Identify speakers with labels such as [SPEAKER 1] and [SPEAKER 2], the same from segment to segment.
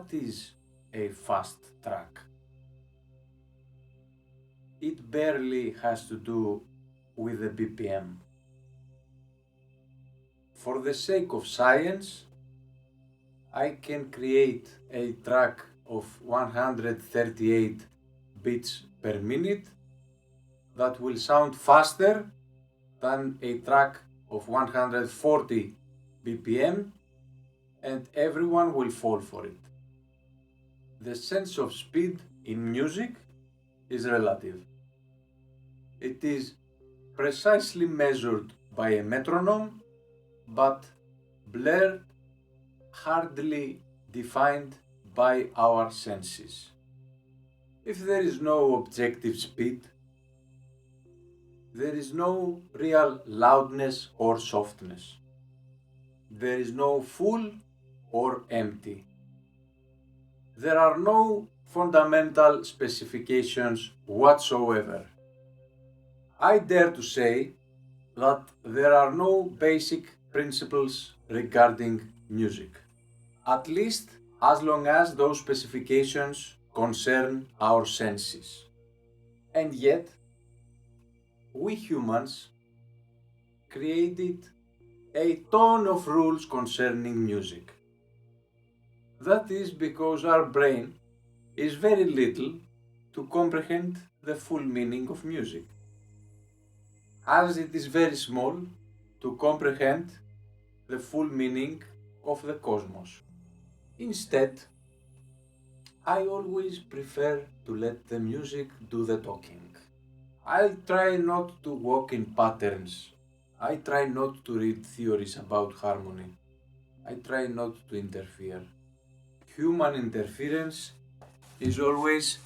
[SPEAKER 1] What is a fast track? It barely has to do with the BPM. For the sake of science, I can create a track of 138 beats per minute that will sound faster than a track of 140 BPM, and everyone will fall for it. The sense of speed in music is relative. It is precisely measured by a metronome, but blurred, hardly defined by our senses. If there is no objective speed, there is no real loudness or softness. There is no full or empty. There are no fundamental specifications whatsoever. I dare to say that there are no basic principles regarding music, at least as long as those specifications concern our senses. And yet, we humans created a ton of rules concerning music. That is because our brain is very little to comprehend the full meaning of music, as it is very small to comprehend the full meaning of the cosmos. Instead, I always prefer to let the music do the talking. I try not to walk in patterns. I try not to read theories about harmony. I try not to interfere. Human interference is always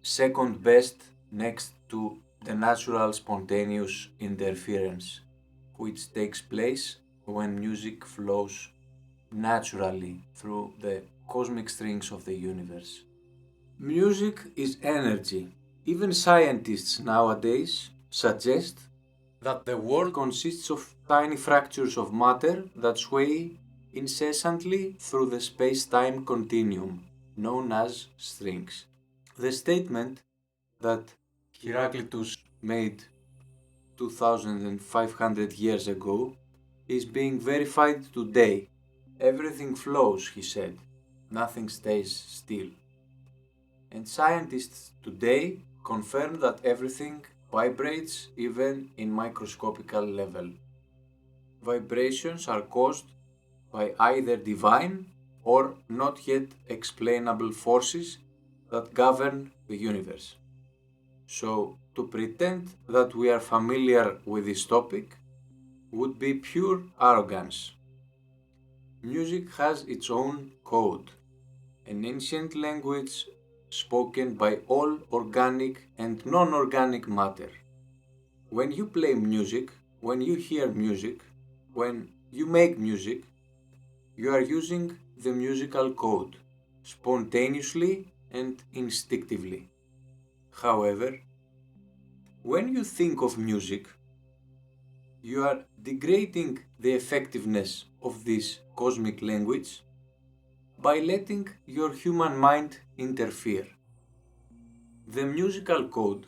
[SPEAKER 1] second best next to the natural spontaneous interference, which takes place when music flows naturally through the cosmic strings of the universe. Music is energy. Even scientists nowadays suggest that the world consists of tiny fractures of matter that sway incessantly through the space-time continuum, known as strings. The statement that Heraclitus made 2500 years ago is being verified today. Everything flows, he said. Nothing stays still. And scientists today confirm that everything vibrates even in microscopical level. Vibrations are caused by either divine or not yet explainable forces that govern the universe. So, to pretend that we are familiar with this topic would be pure arrogance. Music has its own code, an ancient language spoken by all organic and non-organic matter. When you play music, when you hear music, when you make music, you are using the musical code spontaneously and instinctively. However, when you think of music, you are degrading the effectiveness of this cosmic language by letting your human mind interfere. The musical code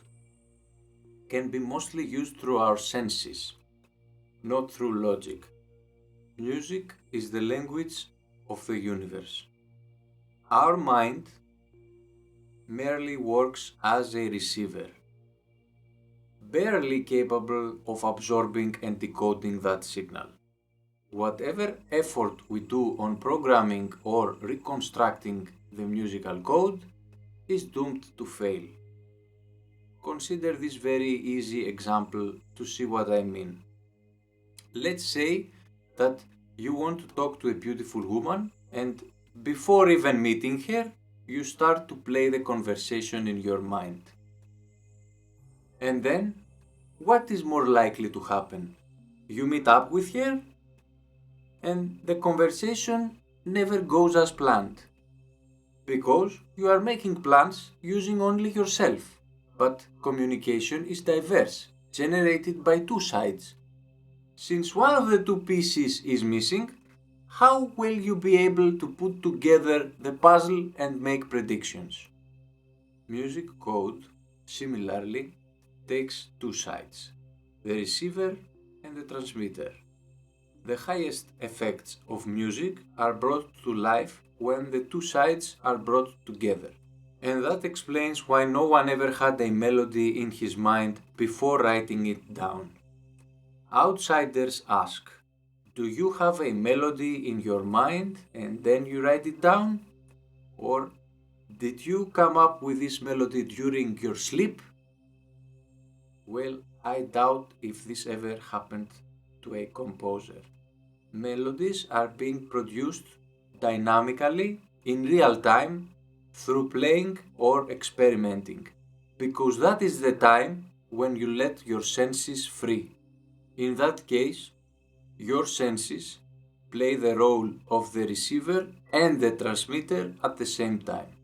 [SPEAKER 1] can be mostly used through our senses, not through logic. Music is the language of the universe. Our mind merely works as a receiver, barely capable of absorbing and decoding that signal. Whatever effort we do on programming or reconstructing the musical code is doomed to fail. Consider this very easy example to see what I mean. Let's say that you want to talk to a beautiful woman, and before even meeting her, you start to play the conversation in your mind. And then, what is more likely to happen? You meet up with her, and the conversation never goes as planned. Because you are making plans using only yourself. But communication is diverse, generated by two sides. Since one of the two pieces is missing, how will you be able to put together the puzzle and make predictions? Music code, similarly, takes two sides, the receiver and the transmitter. The highest effects of music are brought to life when the two sides are brought together. And that explains why no one ever had a melody in his mind before writing it down. Outsiders ask, do you have a melody in your mind and then you write it down? Or did you come up with this melody during your sleep? Well, I doubt if this ever happened to a composer. Melodies are being produced dynamically in real time through playing or experimenting, because that is the time when you let your senses free. In that case, your senses play the role of the receiver and the transmitter at the same time.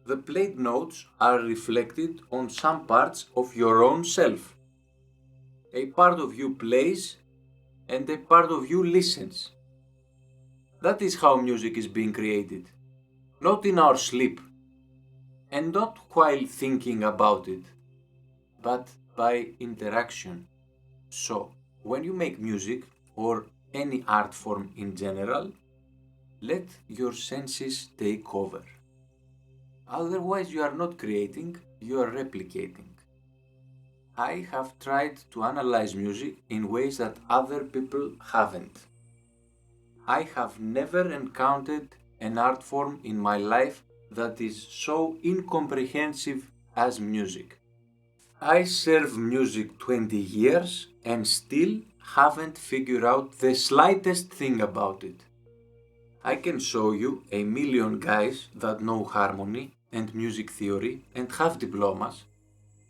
[SPEAKER 1] The played notes are reflected on some parts of your own self. A part of you plays and a part of you listens. That is how music is being created, not in our sleep, and not while thinking about it, but by interaction. So, when you make music, or any art form in general, let your senses take over. Otherwise, you are not creating, you are replicating. I have tried to analyze music in ways that other people haven't. I have never encountered an art form in my life that is so incomprehensive as music. I serve music 20 years and still haven't figured out the slightest thing about it. I can show you a million guys that know harmony and music theory and have diplomas,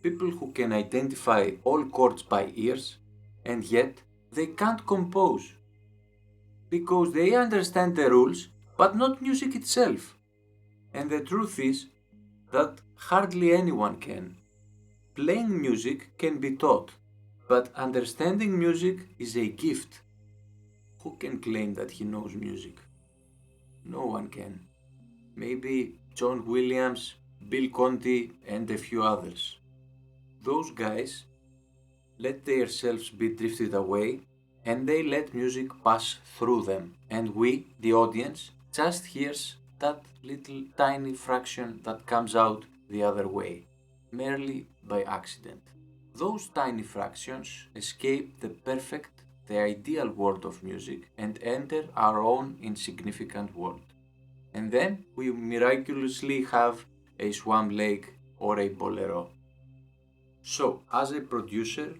[SPEAKER 1] people who can identify all chords by ears, and yet they can't compose because they understand the rules but not music itself. And the truth is that hardly anyone can. Playing music can be taught, but understanding music is a gift. Who can claim that he knows music? No one can. Maybe John Williams, Bill Conti, and a few others. Those guys let themselves be drifted away and they let music pass through them. And we, the audience, just hears that little tiny fraction that comes out the other way, merely by accident. Those tiny fractions escape the perfect, the ideal world of music and enter our own insignificant world. And then we miraculously have a Swan Lake or a Bolero. So, as a producer,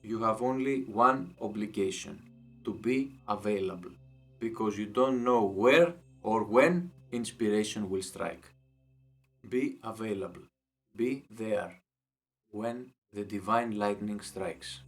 [SPEAKER 1] you have only one obligation, to be available, because you don't know where or when inspiration will strike. Be available, be there when the divine lightning strikes.